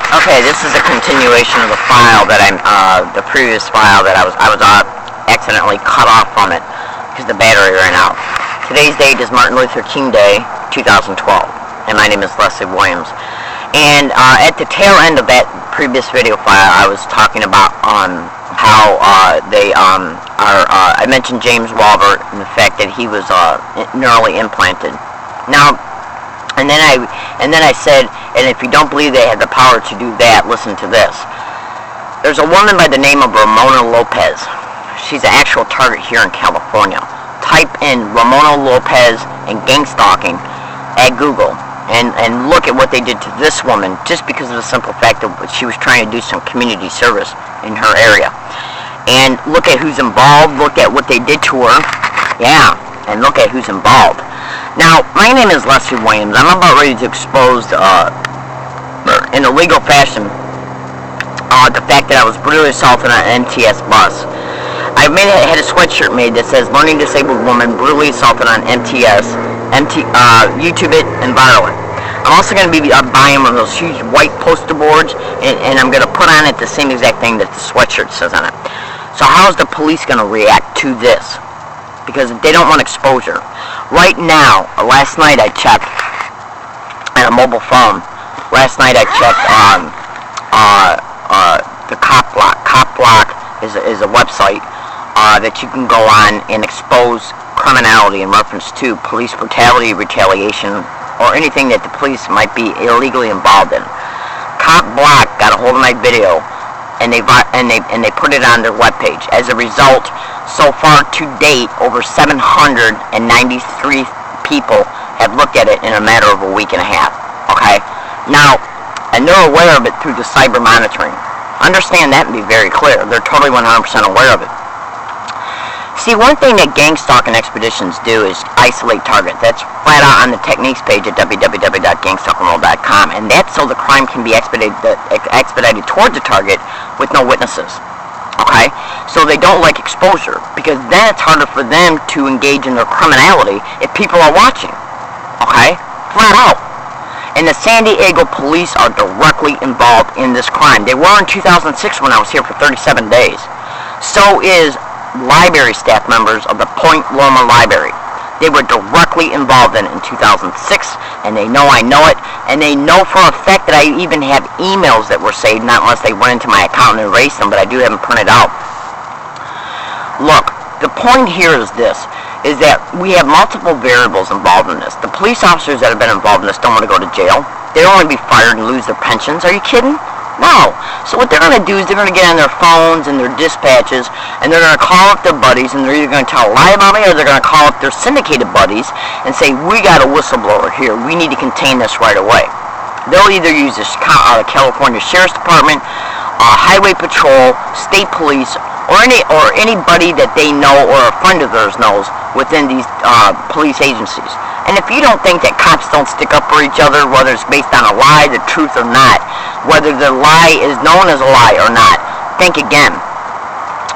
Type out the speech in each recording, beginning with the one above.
Okay, this is a continuation of the file that the previous file that I was accidentally cut off from it because the battery ran out. Today's date is Martin Luther King Day, 2012, and my name is Leslie Williams. And at the tail end of that previous video file, I was talking about how I mentioned James Walbert and the fact that he was neurally implanted. Now, and then I said, and if you don't believe they have the power to do that, listen to this. There's a woman by the name of Ramona Lopez. She's an actual target here in California. Type in Ramona Lopez and gang stalking at Google and look at what they did to this woman just because of the simple fact that she was trying to do some community service in her area. And look at who's involved, look at what they did to her. Yeah, and look at who's involved. Now, my name is Leslie Williams. I'm about ready to expose, in a legal fashion, the fact that I was brutally assaulted on an MTS bus. I had a sweatshirt made that says, "Learning Disabled Woman Brutally Assaulted on MTS, YouTube it, and Brautally." I'm also going to be buying one of those huge white poster boards, and I'm going to put on it the same exact thing that the sweatshirt says on it. So how is the police going to react to this? Because they don't want exposure. Right now, last night I checked on a mobile phone. Last night I checked on the Cop Block. Cop Block is a website that you can go on and expose criminality in reference to police brutality, retaliation, or anything that the police might be illegally involved in. Cop Block got a hold of my video, and they put it on their webpage. As a result, so far to date, over 793 people have looked at it in a matter of a week and a half. Okay? Now, and they're aware of it through the cyber monitoring. Understand that and be very clear. They're totally 100% aware of it. See, one thing that gang stalking expeditions do is isolate targets. That's flat out on the techniques page at www.gangstalkerworld.com, and that's so the crime can be expedited towards the target with no witnesses. Okay? So they don't like exposure, because then it's harder for them to engage in their criminality if people are watching. Okay? Flat out. And the San Diego police are directly involved in this crime. They were in 2006 when I was here for 37 days. So is library staff members of the Point Loma Library. They were directly involved in it in 2006, and they know I know it, and they know for a fact that I even have emails that were saved, not unless they went into my account and erased them, but I do have them printed out. Look, the point here is this, is that we have multiple variables involved in this. The police officers that have been involved in this don't want to go to jail. They don't want to be fired and lose their pensions. Are you kidding? No. So what they're going to do is they're going to get on their phones and their dispatches, and they're going to call up their buddies, and they're either going to tell a lie about me, or they're going to call up their syndicated buddies and say, "We got a whistleblower here. We need to contain this right away." They'll either use the California Sheriff's Department, Highway Patrol, State Police, or anybody that they know or a friend of theirs knows within these police agencies. And if you don't think that cops don't stick up for each other, whether it's based on a lie, the truth, or not, whether the lie is known as a lie or not, think again.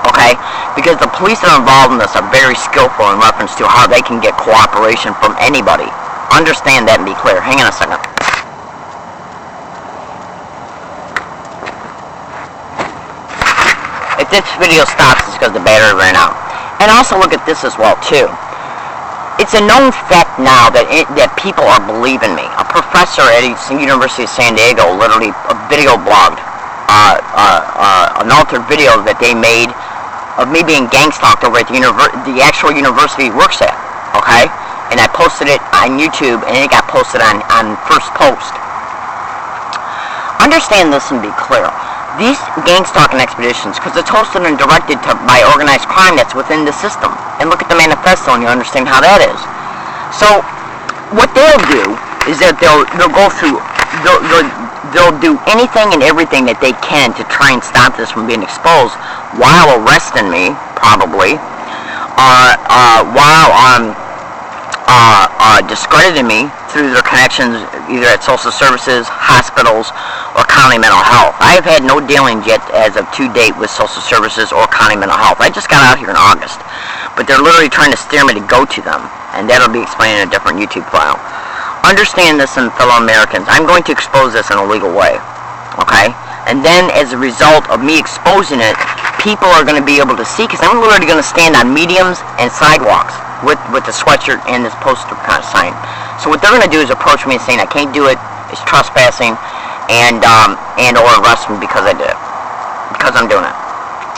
Okay? Because the police that are involved in this are very skillful in reference to how they can get cooperation from anybody. Understand that and be clear. Hang on a second. If this video stops, it's because the battery ran out. And also look at this as well, too. It's a known fact now that people are believing me. A professor at the University of San Diego literally video blogged an altered video that they made of me being gang stalked over at the actual university he works at. Okay? And I posted it on YouTube, and it got posted on First Post. Understand this and be clear. These gang stalking expeditions, because it's hosted and directed by organized crime that's within the system. And look at the Manifesto and you understand how that is. So, what they'll do is that they'll do anything and everything that they can to try and stop this from being exposed while arresting me, probably, while discrediting me through their connections either at social services, hospitals, or county mental health. I have had no dealings yet as of to date with social services or county mental health. I just got out here in August. But they're literally trying to steer me to go to them. And that'll be explained in a different YouTube file. Understand this, and fellow Americans. I'm going to expose this in a legal way. Okay? And then as a result of me exposing it, people are going to be able to see, because I'm literally going to stand on mediums and sidewalks with the sweatshirt and this poster kind of sign. So what they're going to do is approach me and saying I can't do it, it's trespassing, and or arrest me because I did it, because I'm doing it.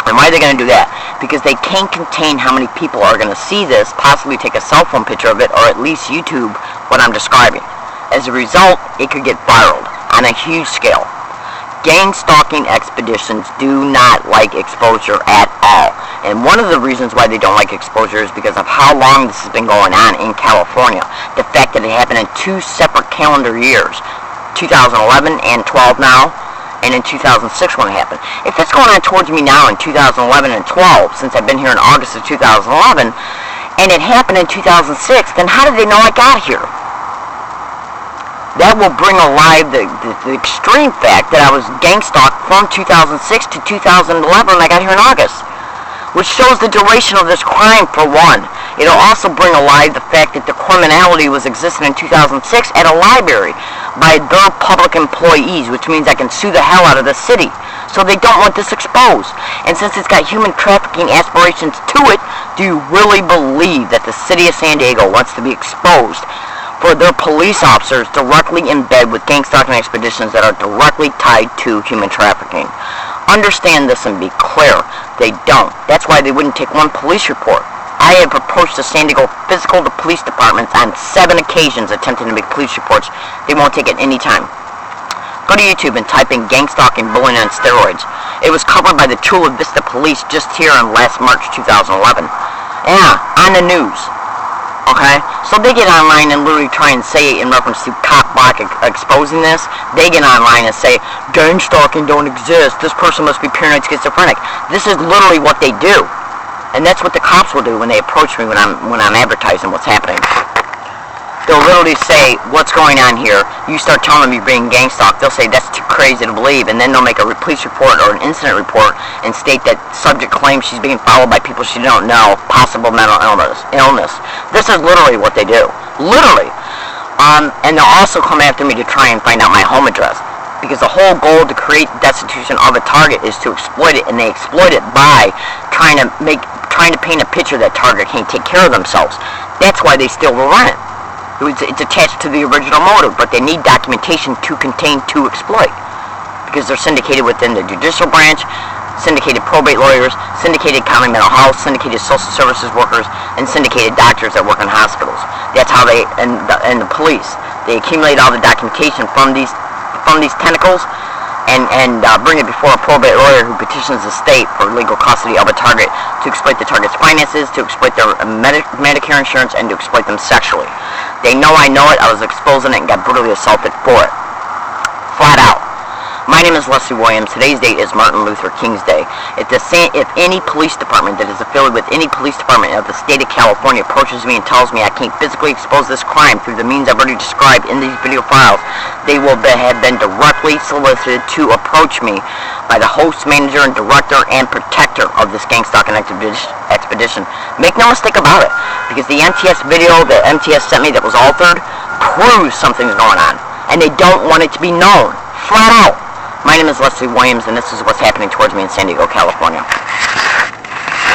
And why are they going to do that? Because they can't contain how many people are going to see this, possibly take a cell phone picture of it, or at least YouTube what I'm describing. As a result, it could get viral on a huge scale. Gang stalking expeditions do not like exposure at all. And one of the reasons why they don't like exposure is because of how long this has been going on in California. The fact that it happened in 2 separate calendar years, 2011 and 12 now, and in 2006 when it happened. If it's going on towards me now in 2011 and 12, since I've been here in August of 2011, and it happened in 2006, then how did they know I got here? That will bring alive the extreme fact that I was gang stalked from 2006 to 2011 when I got here in August, which shows the duration of this crime for one. It'll also bring alive the fact that the criminality was existing in 2006 at a library by their public employees, which means I can sue the hell out of the city. So they don't want this exposed. And since it's got human trafficking aspirations to it, do you really believe that the city of San Diego wants to be exposed for their police officers directly in bed with gang stalking expeditions that are directly tied to human trafficking? Understand this and be clear. They don't. That's why they wouldn't take one police report. I have approached the San Diego Physical Police Departments on 7 occasions attempting to make police reports. They won't take it any time. Go to YouTube and type in gang stalking bullying on steroids. It was covered by the Chula Vista Police just here in last March 2011. Yeah, on the news. Okay? So they get online and literally try and say in reference to Cop Block exposing this, they get online and say, gang stalking don't exist, this person must be paranoid schizophrenic. This is literally what they do. And that's what the cops will do when they approach me when I'm advertising what's happening. They'll literally say, what's going on here? You start telling them you're being gang stalked. They'll say, that's too crazy to believe. And then they'll make a police report or an incident report and state that subject claims she's being followed by people she don't know, possible mental illness. This is literally what they do. Literally. And they'll also come after me to try and find out my home address. Because the whole goal to create destitution of a target is to exploit it, and they exploit it by trying to paint a picture that target can't take care of themselves. That's why they still will run it. It's attached to the original motive, but they need documentation to contain to exploit. Because they're syndicated within the judicial branch, syndicated probate lawyers, syndicated county mental health, syndicated social services workers, and syndicated doctors that work in hospitals. That's how they, and the police, they accumulate all the documentation from these tentacles and bring it before a probate lawyer who petitions the state for legal custody of a target to exploit the target's finances, to exploit their Medicare insurance, and to exploit them sexually. They know I know it. I was exposing it and got brutally assaulted for it. Flat out. My name is Leslie Williams. Today's date is Martin Luther King's Day. If any police department that is affiliated with any police department of the state of California approaches me and tells me I can't physically expose this crime through the means I've already described in these video files, they will have been directly solicited to approach me by the host, manager, and director and protector of this gang stalking expedition. Make no mistake about it, because the MTS video that MTS sent me that was altered proves something's going on, and they don't want it to be known. Flat out. My name is Leslie Williams, and this is what's happening towards me in San Diego, California.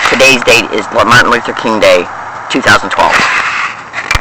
Today's date is Martin Luther King Day, 2012.